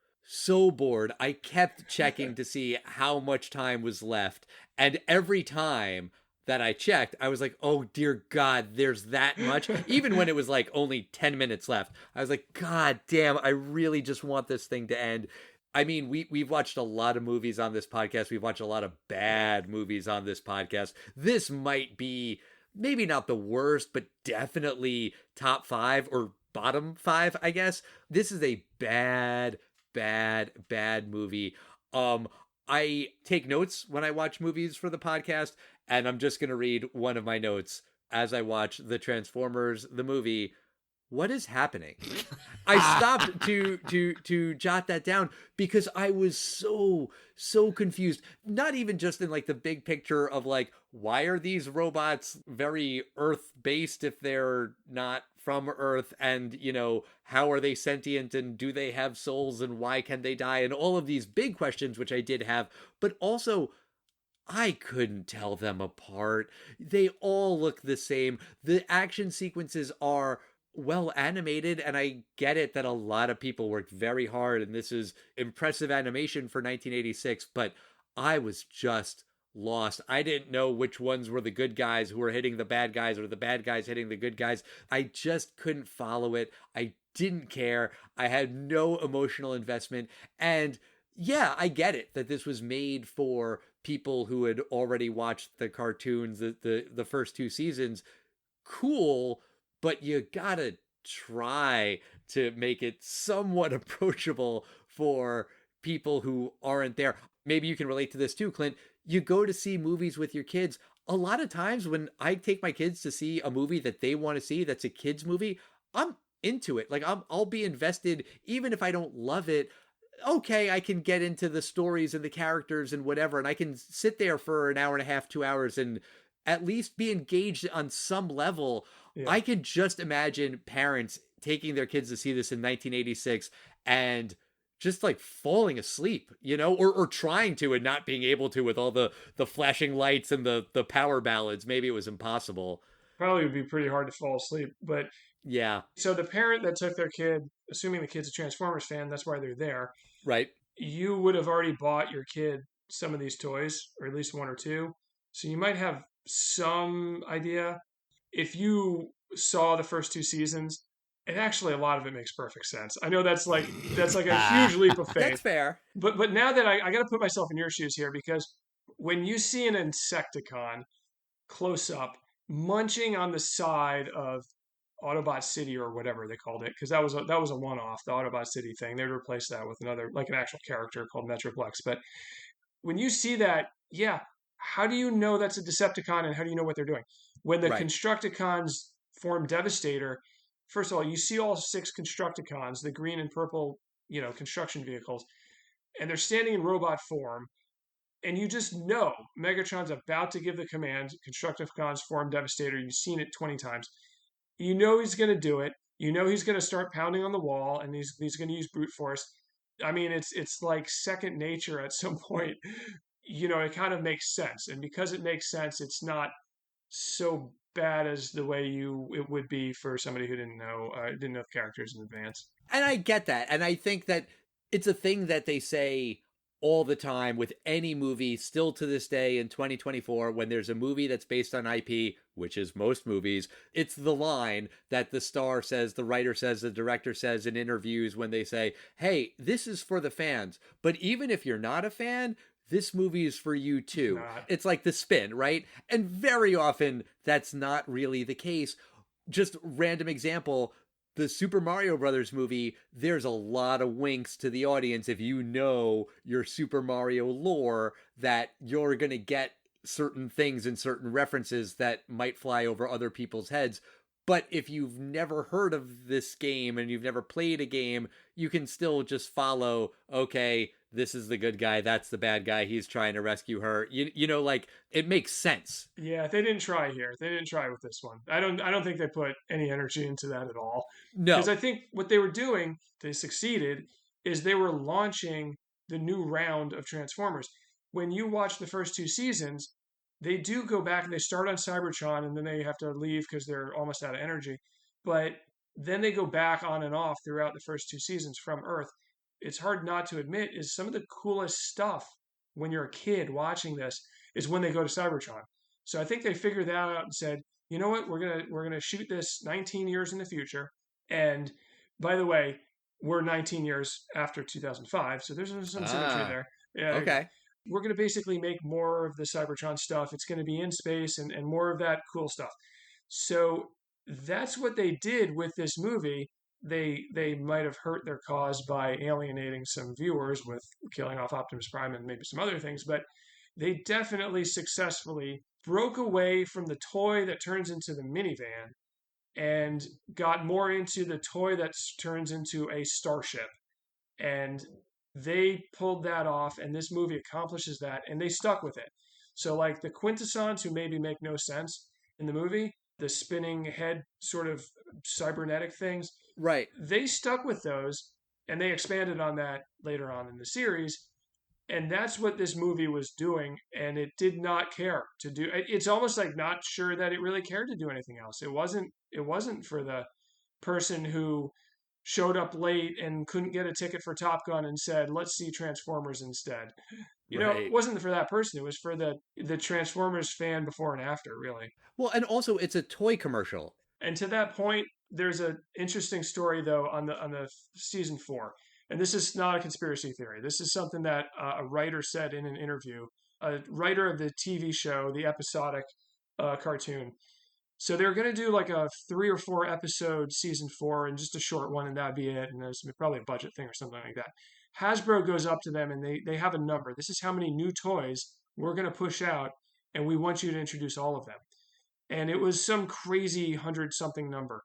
bored. I kept checking to see how much time was left, and every time that I checked, I was like, oh dear God, there's that much. Even when it was like only 10 minutes left, I was like, God damn, I really just want this thing to end. I mean, we've watched a lot of movies on this podcast. We've watched a lot of bad movies on this podcast. This might be maybe not the worst, but definitely top 5 or bottom 5, I guess. This is a bad movie. I take notes when I watch movies for the podcast, and I'm just going to read one of my notes as I watch the Transformers, the movie. What is happening? I stopped to jot that down because I was so confused. Not even just in like the big picture of like, why are these robots very Earth-based if they're not from Earth? And, how are they sentient, and do they have souls, and why can they die? And all of these big questions, which I did have, but also I couldn't tell them apart. They all look the same. The action sequences are well animated, and I get it that a lot of people worked very hard, and this is impressive animation for 1986, but I was just lost. I didn't know which ones were the good guys who were hitting the bad guys, or the bad guys hitting the good guys. I just couldn't follow it. I didn't care. I had no emotional investment. And yeah, I get it that this was made for people who had already watched the cartoons, the first 2 seasons. Cool. But you gotta try to make it somewhat approachable for people who aren't there. Maybe you can relate to this too, Clint. You go to see movies with your kids. A lot of times when I take my kids to see a movie that they want to see, that's a kid's movie, I'm into it. Like I'll be invested, even if I don't love it. Okay, I can get into the stories and the characters and whatever, and I can sit there for an hour and a half, 2 hours, and at least be engaged on some level. Yeah. I could just imagine parents taking their kids to see this in 1986 and just like falling asleep, or trying to and not being able to with all the flashing lights and the power ballads. Maybe it was impossible. Probably would be pretty hard to fall asleep, but yeah. So the parent that took their kid, assuming the kid's a Transformers fan, that's why they're there. Right. You would have already bought your kid some of these toys, or at least 1 or 2. So you might have some idea. If you saw the first 2 seasons, and actually a lot of it makes perfect sense. I know that's like a huge leap of faith. That's fair. But now that I got to put myself in your shoes here, because when you see an Insecticon close up munching on the side of Autobot City or whatever they called it, because that was a one-off, the Autobot City thing. They'd replace that with another, like an actual character called Metroplex. But when you see that, yeah, how do you know that's a Decepticon, and how do you know what they're doing? When the Constructicons form Devastator, first of all, you see all 6 Constructicons, the green and purple, construction vehicles, and they're standing in robot form, and you just know Megatron's about to give the command, Constructicons form Devastator. You've seen it 20 times. You know he's going to do it. You know he's going to start pounding on the wall, and he's going to use brute force. I mean, it's like second nature at some point. It kind of makes sense. And because it makes sense, it's not so bad as the way it would be for somebody who didn't know the characters in advance. And I get that. And I think that it's a thing that they say all the time with any movie, still to this day in 2024, when there's a movie that's based on IP, which is most movies, it's the line that the star says, the writer says, the director says in interviews when they say, hey, this is for the fans. But even if you're not a fan, this movie is for you too. It's like the spin, right? And very often that's not really the case. just random example, the Super Mario Brothers movie, there's a lot of winks to the audience if you know your Super Mario lore that you're going to get certain things and certain references that might fly over other people's heads. But if you've never heard of this game and you've never played a game, you can still just follow, okay, this is the good guy, that's the bad guy, he's trying to rescue her. You know, like, it makes sense. Yeah, they didn't try here. They didn't try with this one. I don't think they put any energy into that at all. No. Because I think what they were doing, they succeeded, is they were launching the new round of Transformers. When you watch the first two seasons, they do go back and they start on Cybertron and then they have to leave because they're almost out of energy. But then they go back on and off throughout the first two seasons from Earth. It's hard not to admit is some of the coolest stuff when you're a kid watching this is when they go to Cybertron. So I think they figured that out and said, you know what, we're gonna shoot this 19 years in the future. And by the way, we're 19 years after 2005, so there's some symmetry there. Yeah, okay. We're going to basically make more of the Cybertron stuff. It's going to be in space and more of that cool stuff. So that's what they did with this movie. They might have hurt their cause by alienating some viewers with killing off Optimus Prime and maybe some other things, but they definitely successfully broke away from the toy that turns into the minivan and got more into the toy that turns into a starship. And they pulled that off, and this movie accomplishes that, and they stuck with it. So, like the quintessons who maybe make no sense in the movie, the spinning head sort of cybernetic things, right? They stuck with those, and they expanded on that later on in the series. And that's what this movie was doing, and it did not care to do. It's almost like not sure that it really cared to do anything else. It wasn't for the person who showed up late and couldn't get a ticket for Top Gun and said, let's see Transformers instead. You know, it wasn't for that person. It was for the Transformers fan before and after, really. Well, and also it's a toy commercial. And to that point, there's an interesting story, though, on the season 4. And this is not a conspiracy theory. This is something that a writer said in an interview, a writer of the TV show, the episodic cartoon. So they're going to do like a 3 or 4 episode season 4 and just a short one, and that'd be it. And there's probably a budget thing or something like that. Hasbro goes up to them and they have a number. This is how many new toys we're going to push out, and we want you to introduce all of them. And it was some crazy 100-something number.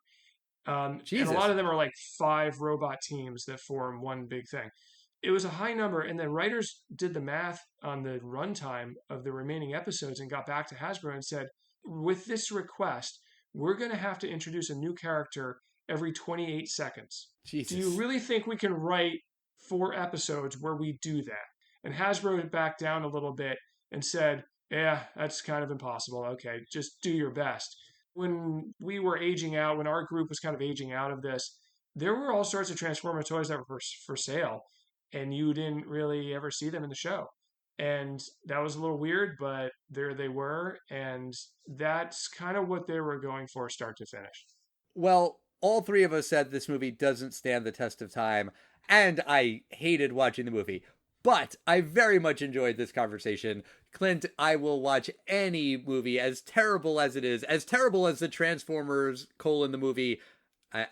And a lot of them are like 5 robot teams that form one big thing. It was a high number, and the writers did the math on the runtime of the remaining episodes and got back to Hasbro and said, with this request, we're going to have to introduce a new character every 28 seconds. Jesus. Do you really think we can write 4 episodes where we do that? And Hasbro backed down a little bit and said, yeah, that's kind of impossible. Okay, just do your best. When we were aging out, when our group was kind of aging out of this, there were all sorts of Transformer toys that were for sale, and you didn't really ever see them in the show. And that was a little weird, but there they were. And that's kind of what they were going for start to finish. Well, all 3 of us said this movie doesn't stand the test of time. And I hated watching the movie. But I very much enjoyed this conversation. Clint, I will watch any movie, as terrible as it is, as terrible as the Transformers : the movie.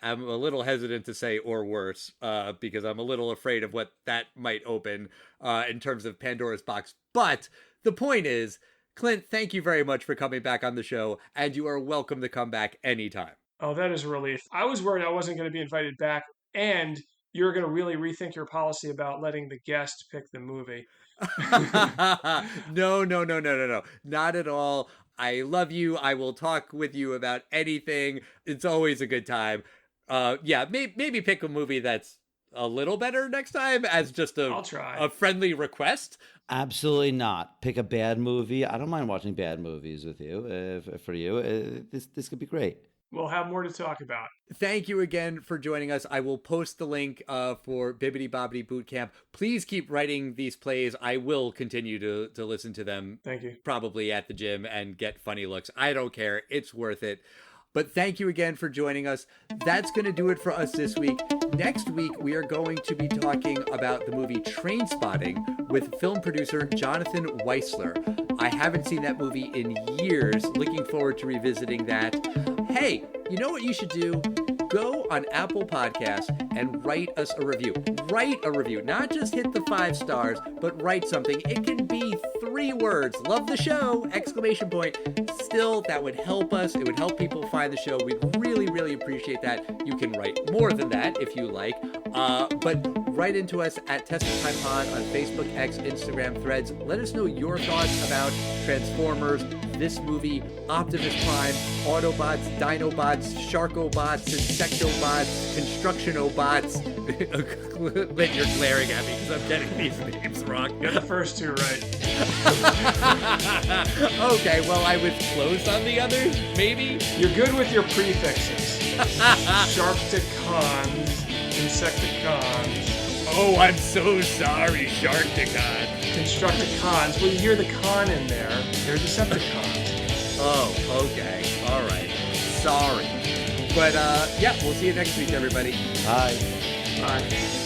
I'm a little hesitant to say or worse, because I'm a little afraid of what that might open in terms of Pandora's box. But the point is, Clint, thank you very much for coming back on the show, and you are welcome to come back anytime. Oh, that is a relief. I was worried I wasn't going to be invited back, and you're going to really rethink your policy about letting the guest pick the movie. No. Not at all. I love you. I will talk with you about anything. It's always a good time. Yeah, maybe pick a movie that's a little better next time as just I'll try. A friendly request. Absolutely not. Pick a bad movie. I don't mind watching bad movies with you. For you, this could be great. We'll have more to talk about. Thank you again for joining us. I will post the link for Bibbidi Bobbidi Boot Camp. Please keep writing these plays. I will continue to listen to them. Thank you. Probably at the gym and get funny looks. I don't care. It's worth it. But thank you again for joining us. That's going to do it for us this week. Next week, we are going to be talking about the movie Trainspotting with film producer Jonathan Weissler. I haven't seen that movie in years. Looking forward to revisiting that. Hey, you know what you should do? Go on Apple Podcasts and write us a review. Write a review. Not just hit the 5 stars, but write something. It can be 3 words. Love the show! Exclamation point. Still, that would help us. It would help people find the show. We'd really, really appreciate that. You can write more than that if you like. But write into us at Test of Time Pod on Facebook, X, Instagram, Threads. Let us know your thoughts about Transformers, this movie, Optimus Prime, Autobots, Dinobots, Sharkobots, Insectobots, Constructionobots. But you're glaring at me because I'm getting these names wrong. Got the first 2 right. Okay, well, I was close on the others, maybe? You're good with your prefixes. Sharkticons, Insecticons, Oh, I'm so sorry, Sharkticon. Constructicons. Well, you hear the con in there. They're Decepticons. Oh, okay. All right. Sorry. But, yeah, we'll see you next week, everybody. Bye. Bye.